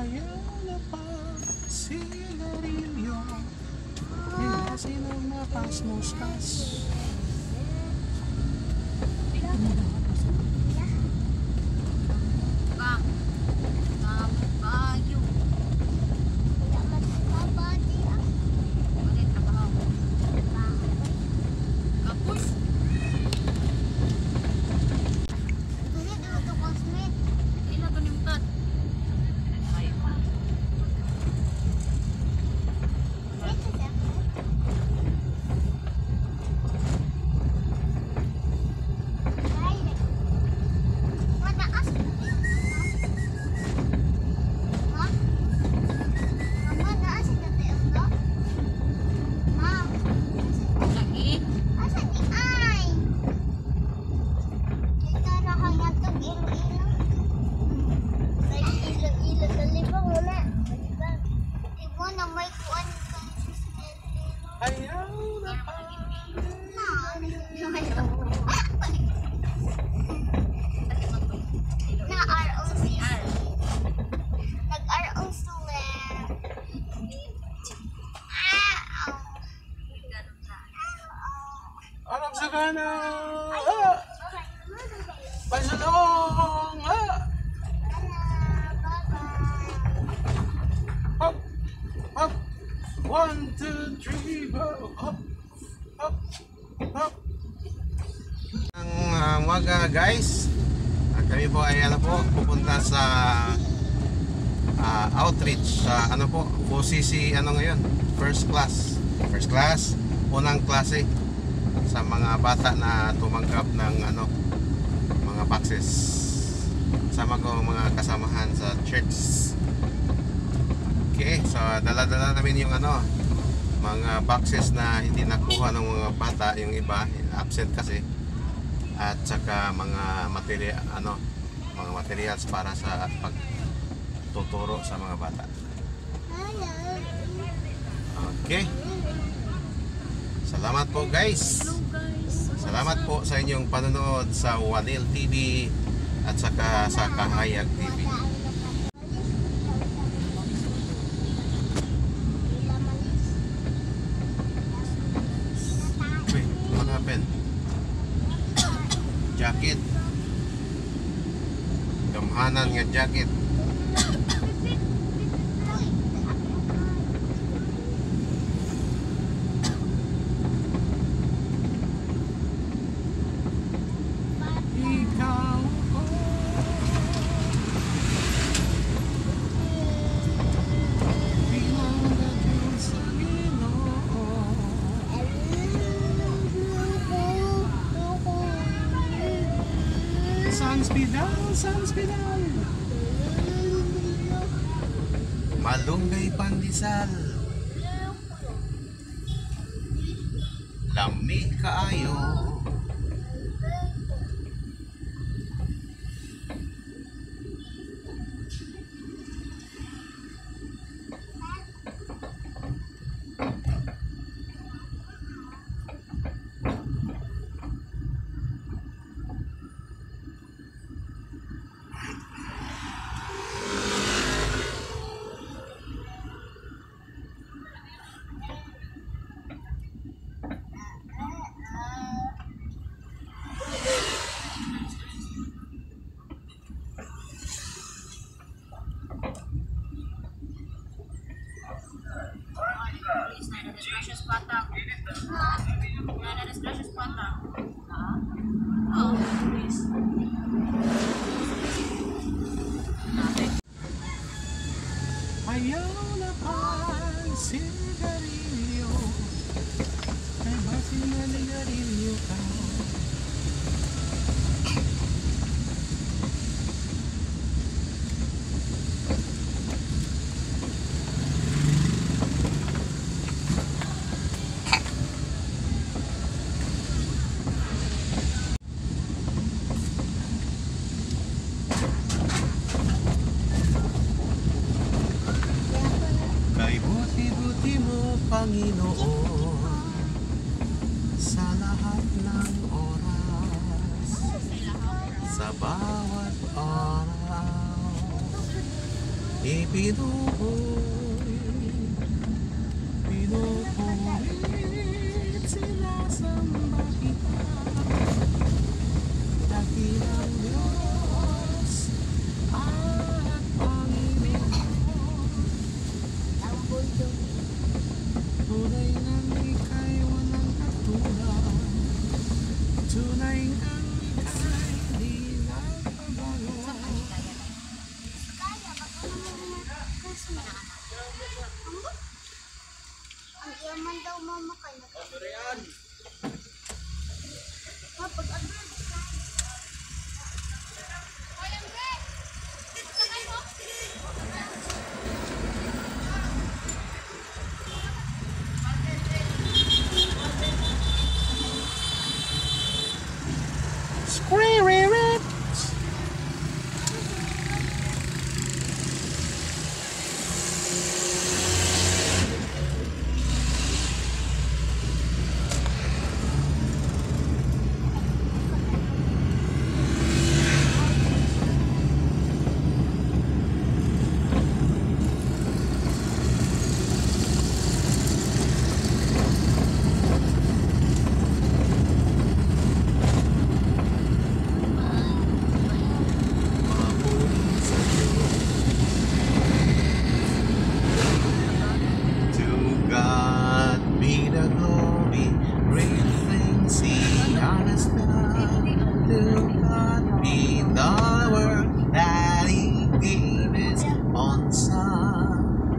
Ayaw na pa sigarilyo, nilasin ang napasmuskas. Anong sagana? Pasalong! Hop! Hop! 1, 2, 3, go! Hop! Hop! Hop! Ang umaga guys, kami po ay pupunta sa outreach sa OCC ngayon, first class, unang klase sa mga bata na tumanggap ng mga boxes. Sama ko mga kasamahan sa church. Okay, so dala-dala namin yung mga boxes na hindi nakuha ng mga bata, yung iba absent kasi, at saka mga materials para sa pagtuturo sa mga bata. Okay, salamat po guys. Salamat po sa inyong panonood sa Wanil TV at saka sa Kahayag TV. Wait, what happened? Jacket. Gamhanan nga jacket. Sanspidal Malunggay Pandesal, lami kaayo. Ayaw na pa sigarilyo, ay basin na ligarilyo ka. Panginoon, sa lahat ng oras, sa bawat araw, Pinupulit sila sa makita. Dakilang Diyos at Panginoon. Tunay na ika'y walang katulad. Tunay na ika'y di nagbabago. Ang yaman daw mama kayo. Mapag-agad.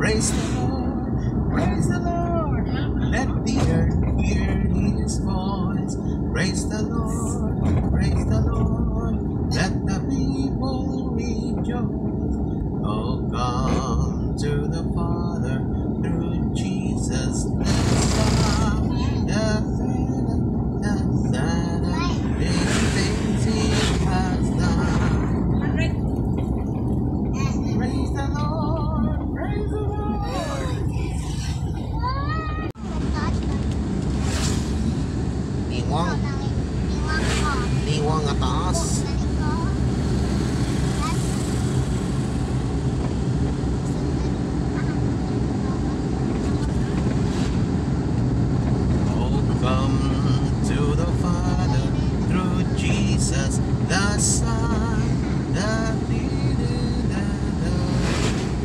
Praise the Lord, praise the Lord, let the earth hear His voice. Praise the Lord, let the people rejoice. Oh, come to the Father through Jesus the Son. Things He has done. Praise the Lord, praise the Lord. Niwang atas. Oh, come to the Father through Jesus the Son, the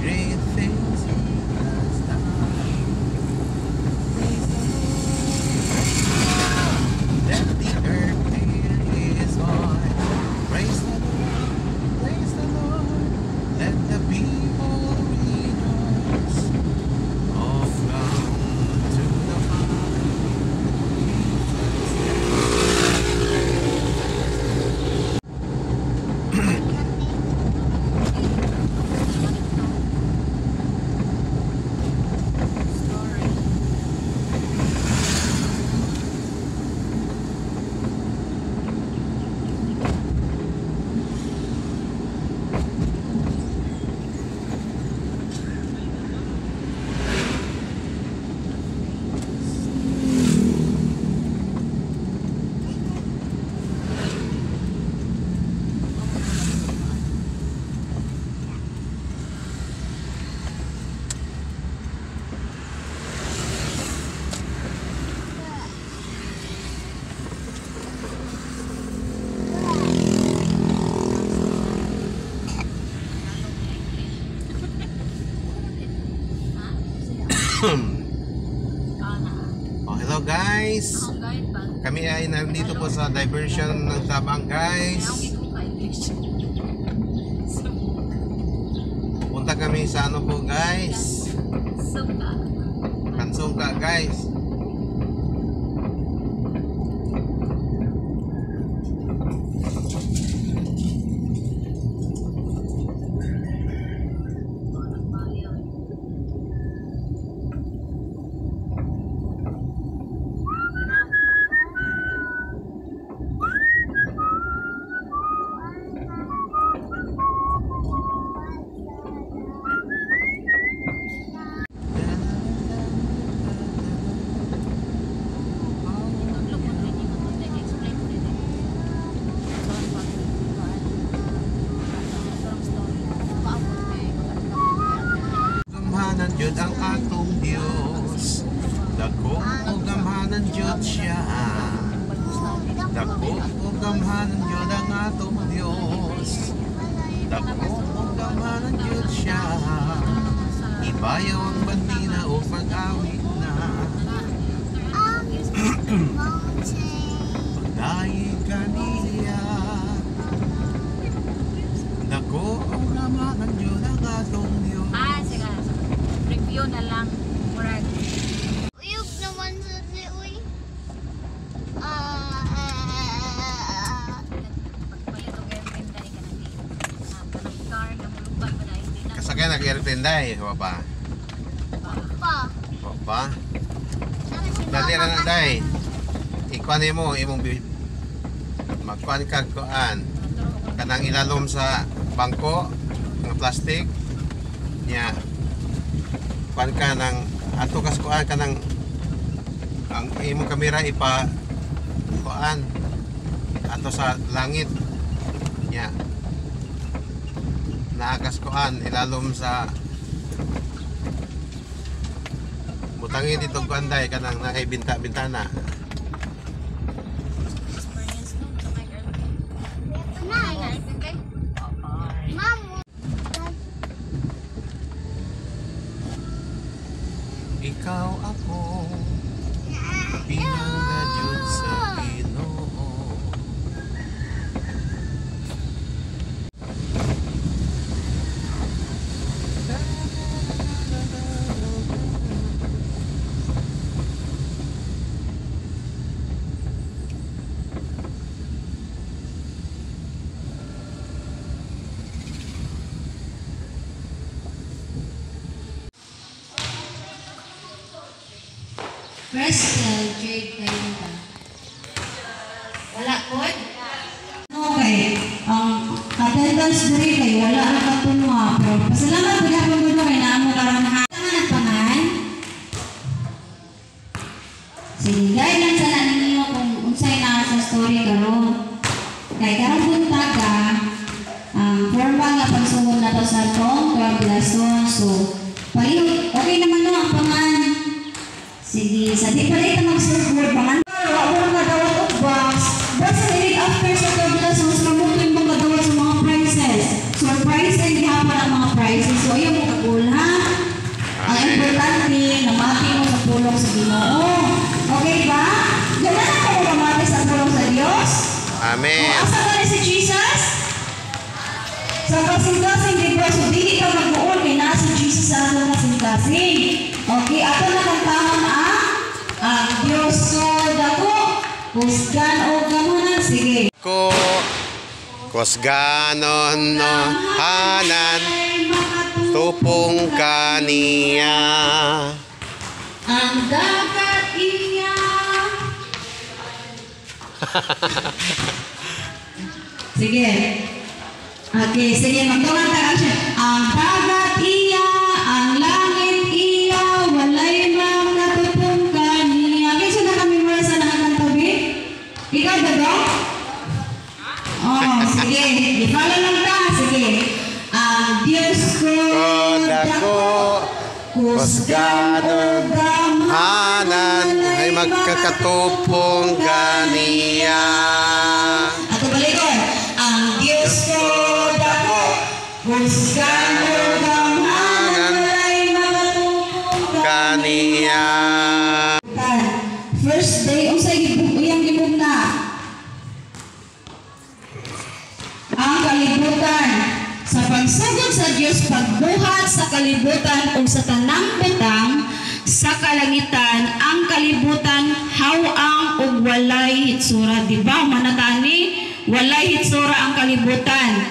great things He has done. Praise the Lord. Let the earth hear His voice. Praise the Lord, let the people rejoice. Oh, come to the Father. Oh, hello guys. Kami ay nandito po sa diversion ng Tabang guys. Punta kami sa ano po guys? Kansungka guys. jud ang atong Dios. Dako ug gamhanan jud siya. Dako ug gamhanan jud ang atong Dios. Dako ug gamhanan jud siya. Ibayaw ang bandila o pag-awit na. Pagdaig kaniya. Dako ug gamhanan jud ang atong Dios. Sige. Review na lang. Murag. Uyog naman sa si Uy. Pagpalit og airplane dahil ka nang kanang car na mulupad pa dahil hindi na. Kasakay nag-airplane dahil, wapa. Pa. Wapa. Dali ra na dahil. Ikuan mo, imong magkuan ka kuan. Kanang ilalom sa bangko, ng plastic. Nya. Kuan ka ng ato kas kuan ka ng ang imong kamera ipa kuan ato sa langit. Nya. Naakas kuan ilalom sa butangi dito kuan dai kanang nakay bintana. Experience no sa may airplane. Nay. Mom. Ikaw ako pinangadyod sa Ginoo. Crystal Jade Kalinda. Wala po? Okay, attendance diri kay wala ra katunwa pero pasalamat pud ako gud kay naamo karon ha. Tangan pangan. Sige, guide lang sa ninyo kung unsay na sa story karon. Kay karon buntaga formal nga pagsugod na to sa tong 12 lesson. So, payo, okay naman no ang pangan. Sige, sa di pa rin mag-surfboard pangan. Wala nga daw og box. Basta nilid after sa 12 lessons, kamuto yung mga dawat sa mga prizes. Surprise and gihapon ang mga prizes. So, ayaw mo kagul, ha? Ang importante, namati mo sa pulong sa Ginoo. Okay ba? Ganun na mo mamati sa pulong sa Diyos? Amen. O, asa ka rin si Jesus? Sa kasing-kasing, di ba? So, di ka mag-uol kay nasa Jesus sa atong kasing-kasing. Okay, ato na kang tamang ang Diyos ko dako. Husgan o gamunan. Sige. Ko kusganon no hanan tupong kaniya. Ang dagat iya. Sige. Okay, sige. Magtungan tayo siya. Ang dagat iya, ang langit iya, walay mga tupong kaniya. Okay, so nakamemorize sa nakakantabi? Ikaw ba daw? Oh, sige. I-follow lang ta. Sige. Ang Diyos ko Dako kusganon hanan ay magkakatupong kaniya. Ato balikon. Ang Diyos ko dako husganon hanan ay makatupong Kaniya. First day, unsay gibug na. Ang kalibutan. Sa pagsugod sa Diyos, pagbuhat sa kalibutan o sa tanang butang, sa kalangitan, ang kalibutan, hawang o walay hitsura. Diba, manatani? Walay hitsura ang kalibutan.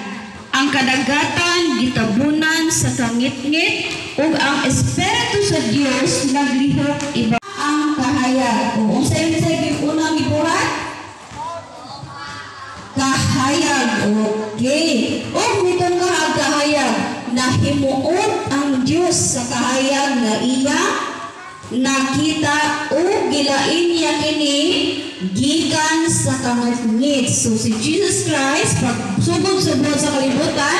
Ang kadagatan, gitabunan sa kangit-ngit, ug ang Espiritu sa Dios naglihok iba ang kahayag. O unsay-unsay unang gibuhat? Kahayag. Okay. O mitong kahayag, nahimuot ang Dios sa kahayag na iya nakita o gilain niya kini gikan sa kangit-ngit. So si Jesus Christ pag sugod-sugod sa kalibutan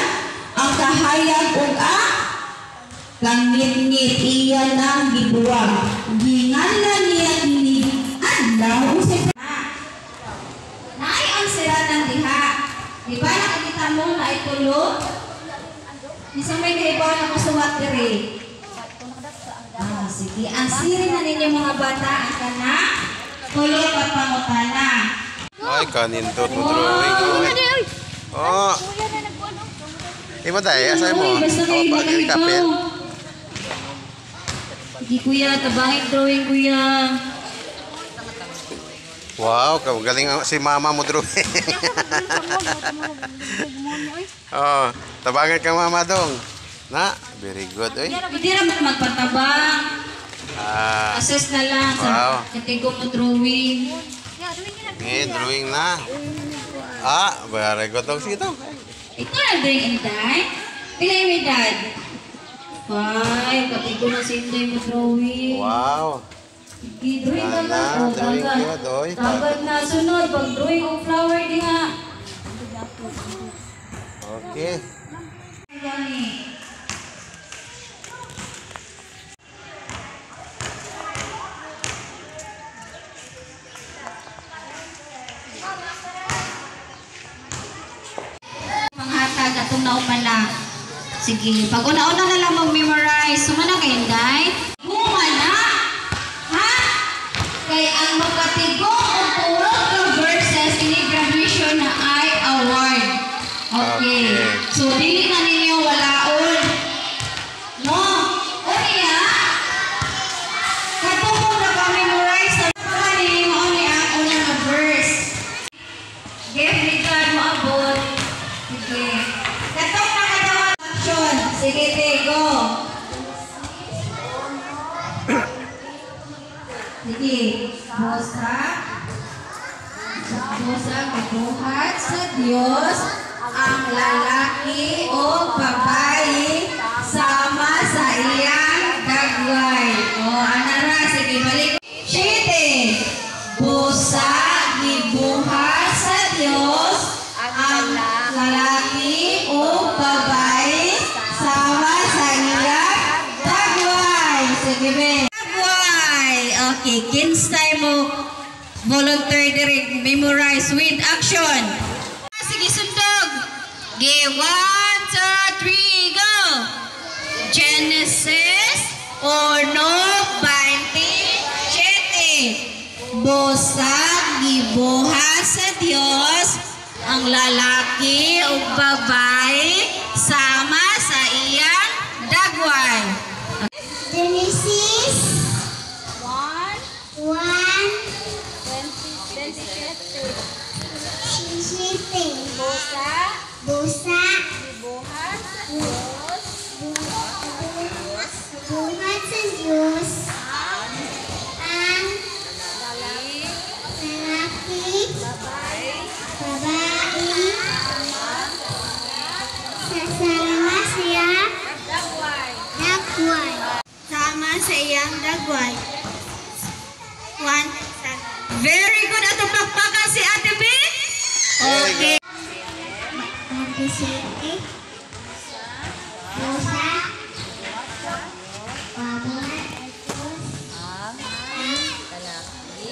ang kahayag ug ang kangit-ngit siya nang gibuwag. Ginganlan niya kini adlaw sa naay ang sira ng diha. Di ba nakikita mo na itulo? Isang may kaibaw na masuwat diri. Sige. Ang siri na ninyo mga bata ang kana tulo at pangutana. Ay, kanin to drawing. Oh. Iba tayo, asay mo. Uy, basta kayo Oh, bakit kapit. ikaw? Sige kuya, tabangin drawing kuya. Wow, galing si mama mo drawing. Oh, tabangan ka mama dong. Na, very good. Hindi naman magpatabang. Ah, Assess na lang sa Wow. katigo mo drawing. drawing na. Ah, very good. Sige to. Ito na drawing any time. Pila yung edad? 5. Katigo na sinday mo drawing. Wow. Sige, drawing ka Yan na, lang. drawing Tagad. yun, oy. Tagad na sunod. Pag drawing ng flower di nga. Okay. Gani. Panghatag atong naupala. Sige, pag una-una na lang mag-memorize. Sumana kayo, Day? Humana! Ha? Kay ang magkatigo o turog ng verses ini graduation na ay award. Okay. Okay. So, dili na ninyo walaon. No? O niya? Katungkol na pa-memorize na para ninyo o niya ang una na verse. Give me God mo abot. Sige. Katong na kadawa action. Sige, te, go. Sige. Bosa katuhat sa Diyos ang lalaki o babae sama sa iyang dagway. O, anara, sige, balik. Shite. Bosa gibuhat sa Diyos ang lalaki o babae sama sa iyang dagway. Sige, be. Dagway. Okay, kinstay mo volunteer direct memorize with action. Sige, sundog. Okay, 1, 2, 3, go. Genesis 1:27. Bosa gibuhat sa Dios ang lalaki o babae sama sa iyang dagway. Genesis 1:27. Bosa buhat sa Diyos ang lalaki babae sasama siya dagway sama sa iyang dagway. Very good. Atong pakpakan si Ate B. Okay. Antisipik Bosa Babuhat ang lalaki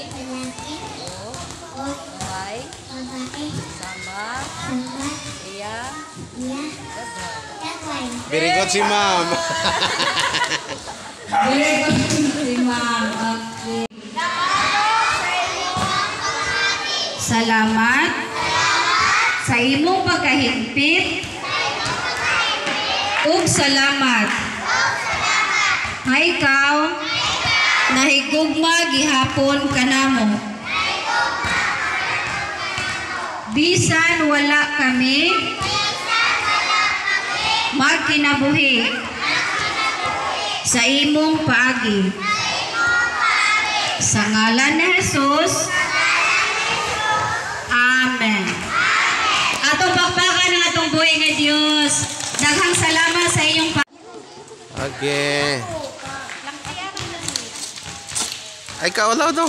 o babae sama iya dagway. Very good si ma'am. Very good si Ma'am. Okay. Salamat sa imong pagkahigpit ug salamat. Ha ikaw nahigugma gihapon kanamo. Bisan wala kami magkinabuhi sa imong paagi. Sa ngalan ni Jesus. Amen. Atong bakbakan ng atong buhay nga Diyos. Daghang salamat sa iyong Okay. Ay, kaulaw daw.